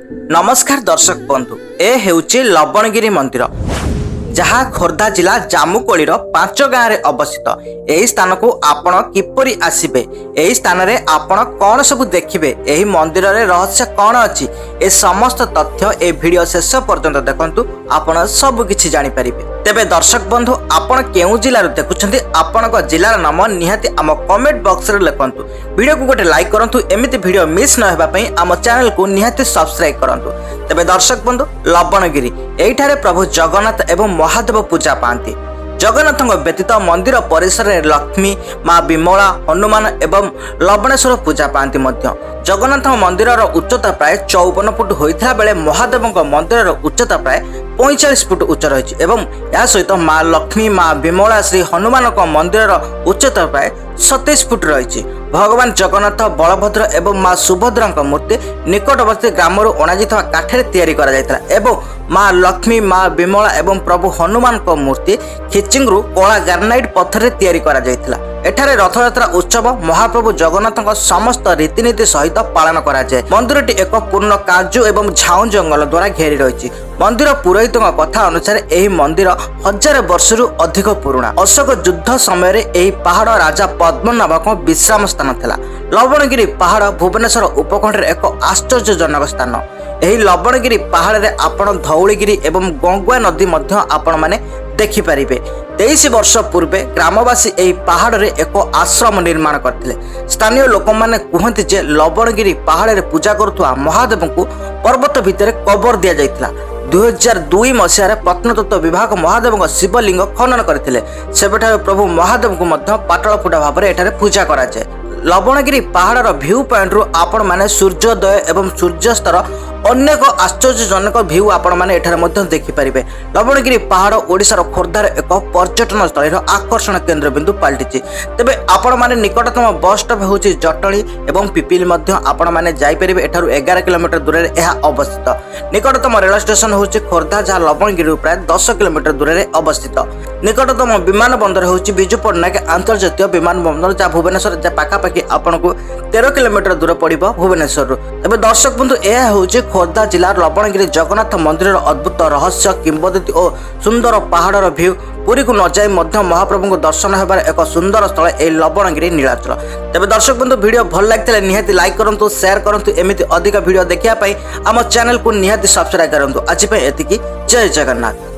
नमस्कार दर्शक बंधु ए हेउची लबणगिरी मंदिर जहाँ खोर्धा जिला जामुकोली 5 गाँव में अवस्थित। यही स्थान को आपण किपरि आसिबे, यही स्थान रे आपण कौन सब देखिबे, यही मंदिर रे रहस्य कौन अछि, ए समस्त तथ्य ए वीडियो शेष पर्यंत देखंतु आपण सब किछि जानि परिबे। तेबे दर्शक बंधु आपण केउ जिल्ला रे देखुछन्ती, आपणक जिल्लार नाम निहाती आम कमेंट बॉक्स रे लिखंतु। वीडियो को गोटे लाइक करंतु, एमिति वीडियो मिस न हेबा पई आम चैनल को निहाती सब्सक्राइब करंतु। तेबे दर्शक बंधु लबणगिरी एठारे प्रभु जगन्नाथ एवं महादेव पूजा पाती। जगन्नाथ व्यतीत मंदिर परिसर में लक्ष्मी, माँ विमला, हनुमान एवं लवणेश्वर पूजा पाती। जगन्नाथ मंदिर उच्चता प्राय 54 फुट होता बेले महादेव मंदिर उच्चता प्राय 45 फुट उच्च रही एवं या सहित माँ लक्ष्मी, माँ विमला, श्री हनुमान मंदिर उच्चता प्राय 27 फुट रही। भगवान जगन्नाथ, बलभद्र एवं माँ सुभद्रा मूर्ति निकटवर्ती ग्राम अणाଯାଇଥିବା काठरे तैयारी करा जायतला एवं माँ लक्ष्मी, माँ विमला एवं प्रभु हनुमान मूर्ति खिचिंगरू कला ग्रानाइट पत्थर तैयारी करा जायतला। एठारे रथयात्रा उत्सव महाप्रभु जगन्नाथ समस्त रीतिनीति सहित पालन करा जाय। मंदिरटी एक पूर्ण काजू एवं झाऊ जंगल द्वारा घेरी रही। मंदिर पुरोहित कथा अनुसार यही मंदिर 1000 वर्षरू अधिक पुराणा। अशोक युद्ध समय यही पहाड़ राजा पद्मनाभक विश्राम स्थान थिला। लबणगिरी पहाड़ भुवनेश्वर उपखंड एक आश्चर्यजनक स्थान। यही लबणगिरी पहाड़ रे आपण धौलीगिरी एवं गंगुआ नदी मध्य आपण माने देखि परिबे। 23 वर्ष पूर्वे ग्रामवासी यही पहाड़ रे एक आश्रम निर्माण करथिले। स्थानीय लोक माने कहते जे लबणगिरी पहाड़ रे पूजा करुवा महादेव को पर्वत भितर कबर दिया जायतिला। 2002 मसीह प्रत्नतत्व विभाग महादेव शिवलिंग खनन करथिले। सेबेठारे प्रभु महादेव को मध्य पाटल फुटा भाव में एठारे पूजा करा जाय। लबणगिरी पहाड़ व्यू पॉइंट रु आपण माने सूर्योदय एवं सूर्यास्तर अनेक आश्चर्यजनक व्यू आपण माने एठारे मध्य देखि परिबे। लबणगिरी पहाड़ ओडिशार खोर्धार एक पर्यटन स्थल आकर्षण केन्द्र बिंदु पलटिछि। तेबे आपण माने निकटतम बस स्टॉप होछि जटणी एवं पिपिल मध्य आपण माने जाई परिबे। एठारु 11 किलोमीटर दूर रे एहा अवस्थित। निकटतम रेल स्टेशन होछि खोर्धा, जहाँ लबणगिरी प्राय 10 किलोमीटर दूर रे अवस्थित। निकटतम विमान बंदर होछि बिजू पट्टनायक अंतर्जातीय विमान बंदर, जहाँ भुवनेश्वर पाखापाखि आपको 13 किलोमीटर दूर पड़िबो भुवनेश्वर। एबे दर्शक बंधु यह होछि खोर्धा जिलार लबणगिरी जगन्नाथ मंदिर अद्भुत रहस्य, किंवदंती और सुंदर पहाड़र व्यू। पुरी को न जाई मध्य महाप्रभु को दर्शन हेबार एक सुंदर स्थल ए लबणगिरी नीलाचल। तेबे दर्शक बंधु वीडियो भल लागथिले निहाती लाइक करंतु, शेयर करंतु। एमिति अधिक वीडियो देखिया पई आम चैनल को निहाती सब्सक्राइब करंतु। आज पे एतिकी। जय जगन्नाथ।